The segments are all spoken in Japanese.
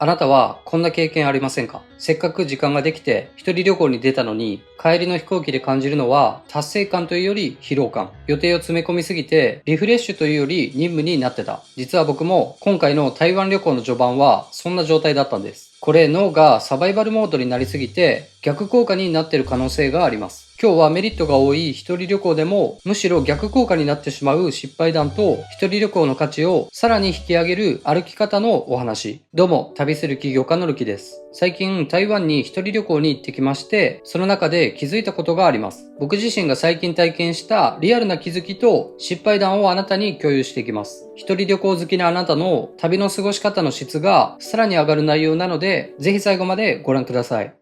あなたはこんな経験ありませんか？せっかく時間ができて一人旅行に出たのに、帰りの飛行機で感じるのは達成感というより疲労感。予定を詰め込みすぎてリフレッシュというより任務になってた。実は僕も今回の台湾旅行の序盤はそんな状態だったんです。これ脳がサバイバルモードになりすぎて逆効果になっている可能性があります。今日はメリットが多い一人旅行でもむしろ逆効果になってしまう失敗談と一人旅行の価値をさらに引き上げる歩き方のお話。どうも、旅する起業家のるきです。最近台湾に一人旅行に行ってきまして、その中で気づいたことがあります。僕自身が最近体験したリアルな気づきと失敗談をあなたに共有していきます。一人旅行好きなあなたの旅の過ごし方の質がさらに上がる内容なので、ぜひ最後までご覧ください。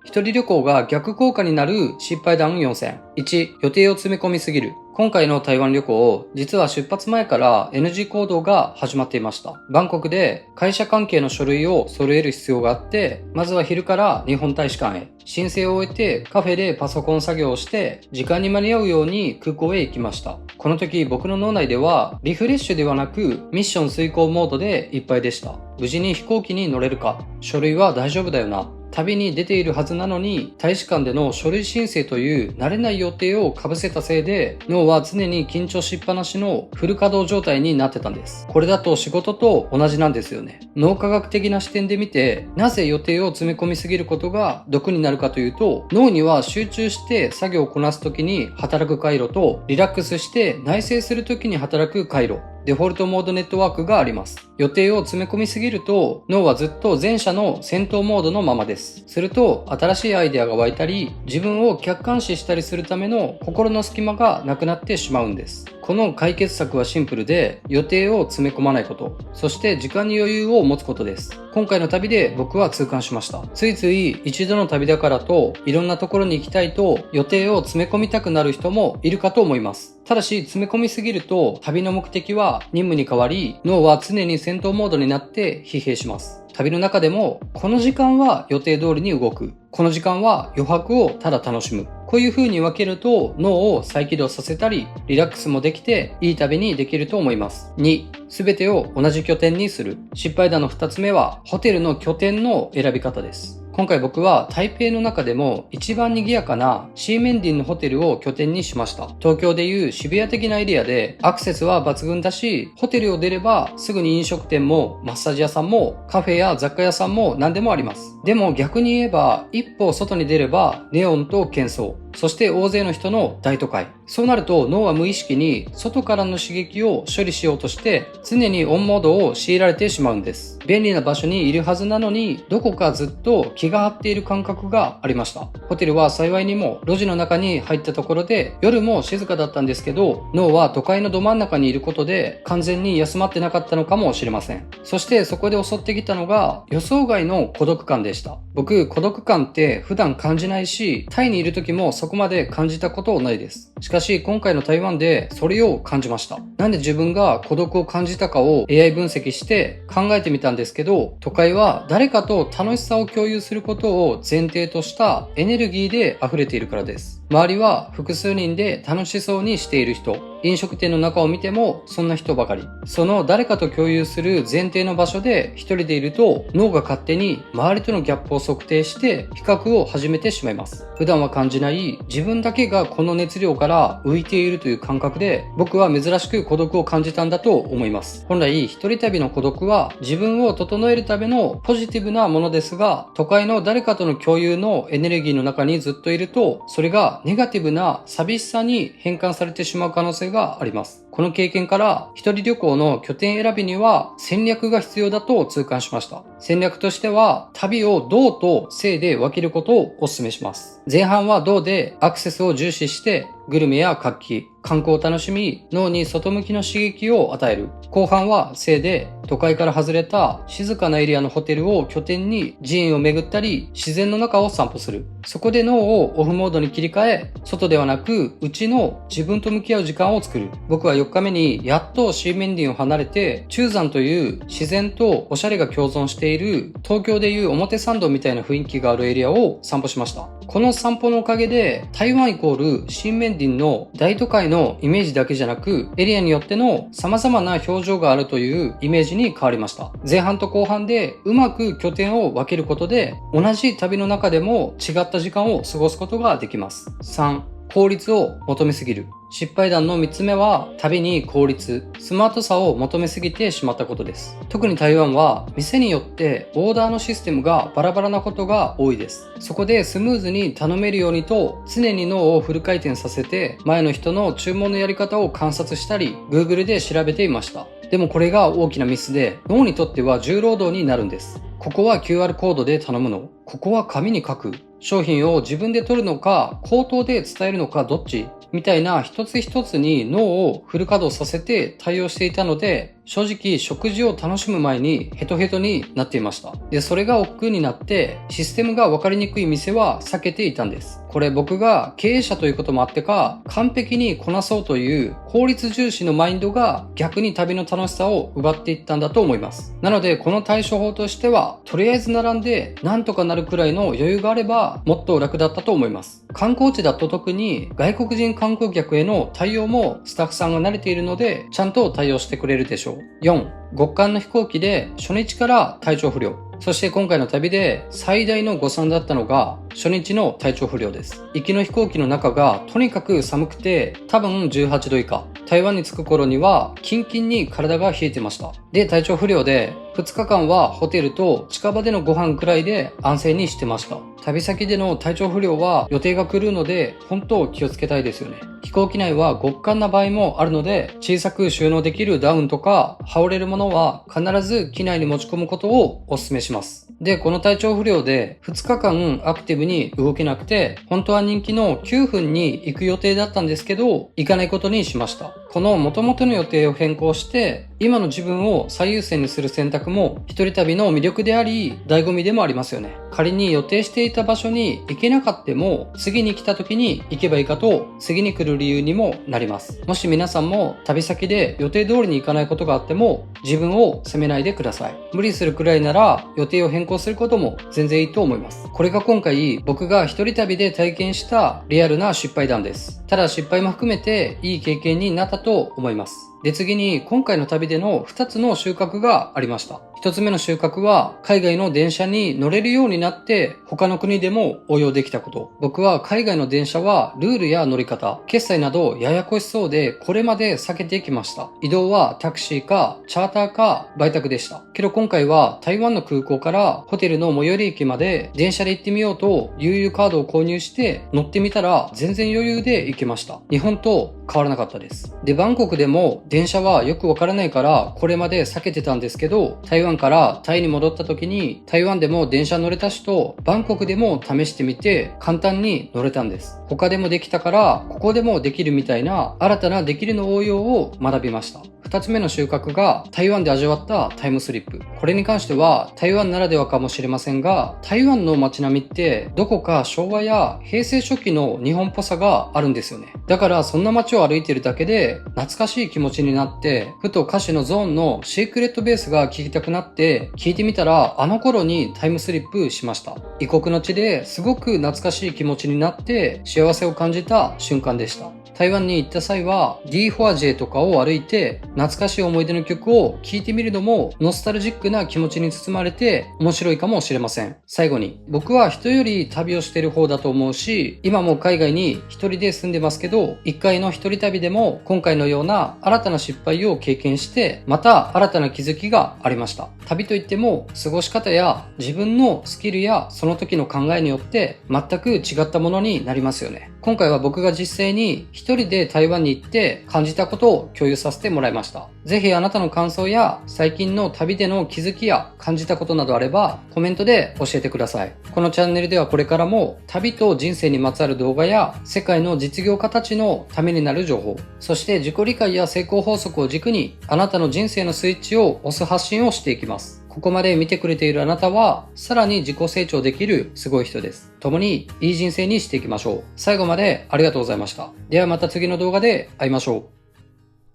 一人旅行が逆効果になる失敗談4選。1、予定を詰め込みすぎる。今回の台湾旅行、実は出発前から NG 行動が始まっていました。バンコクで会社関係の書類を揃える必要があって、まずは昼から日本大使館へ。申請を終えてカフェでパソコン作業をして、時間に間に合うように空港へ行きました。この時僕の脳内ではリフレッシュではなくミッション遂行モードでいっぱいでした。無事に飛行機に乗れるか、書類は大丈夫だよな。旅に出ているはずなのに大使館での書類申請という慣れない予定を被せたせいで脳は常に緊張しっぱなしのフル稼働状態になってたんです。これだと仕事と同じなんですよね。脳科学的な視点で見て、なぜ予定を詰め込みすぎることが毒になるかというと、脳には集中して作業をこなす時に働く回路とリラックスして内省する時に働く回路、デフォルトモードネットワークがあります。予定を詰め込みすぎると脳はずっと前者の戦闘モードのままです。すると新しいアイデアが湧いたり自分を客観視したりするための心の隙間がなくなってしまうんです。この解決策はシンプルで、予定を詰め込まないこと、そして時間に余裕を持つことです。今回の旅で僕は痛感しました。ついつい一度の旅だからといろんなところに行きたいと予定を詰め込みたくなる人もいるかと思います。ただし詰め込みすぎると旅の目的は任務に変わり、脳は常に戦闘モードになって疲弊します。旅の中でもこの時間は予定通りに動く、この時間は余白をただ楽しむ、こういう風に分けると脳を再起動させたりリラックスもできていい旅にできると思います。2、すべてを同じ拠点にする。失敗談の2つ目はホテルの拠点の選び方です。今回僕は台北の中でも一番賑やかなシーメンディンのホテルを拠点にしました。東京でいう渋谷的なエリアでアクセスは抜群だし、ホテルを出ればすぐに飲食店もマッサージ屋さんもカフェや雑貨屋さんも何でもあります。でも逆に言えば一歩外に出ればネオンと喧騒、そして大勢の人の大都会。そうなると脳は無意識に外からの刺激を処理しようとして常にオンモードを強いられてしまうんです。便利な場所にいるはずなのにどこかずっと気が張っている感覚がありました。ホテルは幸いにも路地の中に入ったところで夜も静かだったんですけど、脳は都会のど真ん中にいることで完全に休まってなかったのかもしれません。そしてそこで襲ってきたのが予想外の孤独感でした。僕、孤独感って普段感じないし、タイにいる時もそこまで感じたことないです。しかし今回の台湾でそれを感じました。なんで自分が孤独を感じたかを AI 分析して考えてみたんですけど、都会は誰かと楽しさを共有することを前提としたエネルギーで溢れているからです。周りは複数人で楽しそうにしている人、飲食店の中を見てもそんな人ばかり。その誰かと共有する前提の場所で一人でいると脳が勝手に周りとのギャップを測定して比較を始めてしまいます。普段は感じない自分だけがこの熱量から浮いているという感覚で僕は珍しく孤独を感じたんだと思います。本来一人旅の孤独は自分を整えるためのポジティブなものですが、都会の誰かとの共有のエネルギーの中にずっといるとそれがネガティブな寂しさに変換されてしまう可能性があります。この経験から一人旅行の拠点選びには戦略が必要だと痛感しました。戦略としては旅を動と静で分けることをお勧めします。前半は動でアクセスを重視してグルメや活気、観光を楽しみ脳に外向きの刺激を与える。後半は静で都会から外れた静かなエリアのホテルを拠点に寺院を巡ったり自然の中を散歩する。そこで脳をオフモードに切り替え、外ではなく内の自分と向き合う時間を作る。僕は4日目にやっとシーメンディンを離れて、中山という自然とおしゃれが共存している東京でいう表参道みたいな雰囲気があるエリアを散歩しました。この散歩のおかげで台湾イコールシーメンディンの大都会のイメージだけじゃなく、エリアによっての様々な表情があるというイメージに変わりました。前半と後半でうまく拠点を分けることで、同じ旅の中でも違った時間を過ごすことができます。3、効率を求めすぎる。失敗談の3つ目は、旅に効率、スマートさを求めすぎてしまったことです。特に台湾は、店によってオーダーのシステムがバラバラなことが多いです。そこでスムーズに頼めるようにと、常に脳をフル回転させて、前の人の注文のやり方を観察したり、Google で調べていました。でもこれが大きなミスで、脳にとっては重労働になるんです。ここは QR コードで頼むの？ここは紙に書く？商品を自分で取るのか、口頭で伝えるのかどっち？みたいな一つ一つに脳をフル稼働させて対応していたので、正直食事を楽しむ前にヘトヘトになっていました。で、それが億劫になってシステムが分かりにくい店は避けていたんです。これ僕が経営者ということもあってか、完璧にこなそうという効率重視のマインドが逆に旅の楽しさを奪っていったんだと思います。なのでこの対処法としては、とりあえず並んでなんとかなるくらいの余裕があればもっと楽だったと思います。観光地だと特に外国人観光客への対応もスタッフさんが慣れているのでちゃんと対応してくれるでしょう。4、極寒の飛行機で初日から体調不良。そして今回の旅で最大の誤算だったのが初日の体調不良です。行きの飛行機の中がとにかく寒くて多分18度以下。台湾に着く頃にはキンキンに体が冷えてました。で、体調不良で2日間はホテルと近場でのご飯くらいで安静にしてました。旅先での体調不良は予定が来るので本当気をつけたいですよね。飛行機内は極寒な場合もあるので小さく収納できるダウンとか羽織れるものは必ず機内に持ち込むことをお勧めします。で、この体調不良で2日間アクティブに動けなくて本当は人気の9分に行く予定だったんですけど行かないことにしました。この元々の予定を変更して今の自分を最優先にする選択も一人旅の魅力であり醍醐味でもありますよね。仮に予定していた場所に行けなかったも次に来た時に行けばいいかと次に来る理由にもなります。もし皆さんも旅先で予定通りに行かないことがあっても自分を責めないでください。無理するくらいなら予定を変更することも全然いいと思います。これが今回僕が一人旅で体験したリアルな失敗談です。ただ失敗も含めていい経験になったと思います。で、次に今回の旅での2つの収穫がありました。1つ目の収穫は海外の電車に乗れるようになって他の国でも応用できたこと。僕は海外の電車はルールや乗り方、決済などややこしそうでこれまで避けてきました。移動はタクシーかチャーターか売宅でした。けど今回は台湾の空港からホテルの最寄り駅まで電車で行ってみようと悠々カードを購入して乗ってみたら全然余裕で行けました。日本と変わらなかったです。で、バンコクでも電車はよくわからないからこれまで避けてたんですけど、台湾からタイに戻った時に台湾でも電車乗れたしとバンコクでも試してみて簡単に乗れたんです。他でもできたからここでもできるみたいな新たなできるの応用を学びました。二つ目の収穫が台湾で味わったタイムスリップ。これに関しては台湾ならではかもしれませんが、台湾の街並みってどこか昭和や平成初期の日本っぽさがあるんですよね。だからそんな街を歩いているだけで懐かしい気持ちになって、ふと歌詞のゾーンのシークレットベースが聴きたくなって聞いてみたらあの頃にタイムスリップしました。異国の地ですごく懐かしい気持ちになって幸せを感じた瞬間でした。台湾に行った際は D フォアジェとかを歩いて懐かしい思い出の曲を聴いてみるのもノスタルジックな気持ちに包まれて面白いかもしれません。最後に、僕は人より旅をしている方だと思うし、今も海外に一人で住んでますけど、一回の一人旅でも今回のような新たな失敗を経験してまた新たな気づきがありました。旅といっても過ごし方や自分のスキルやその時の考えによって全く違ったものになりますよね。今回は僕が実際に一人で台湾に行って感じたことを共有させてもらいました。ぜひあなたの感想や最近の旅での気づきや感じたことなどあればコメントで教えてください。このチャンネルではこれからも旅と人生にまつわる動画や世界の実業家たちのためになる情報、そして自己理解や成功法則を軸にあなたの人生のスイッチを押す発信をしていきます。ここまで見てくれているあなたはさらに自己成長できるすごい人です。共にいい人生にしていきましょう。最後までありがとうございました。ではまた次の動画で会いましょう。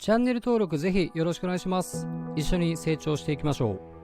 チャンネル登録ぜひよろしくお願いします。一緒に成長していきましょう。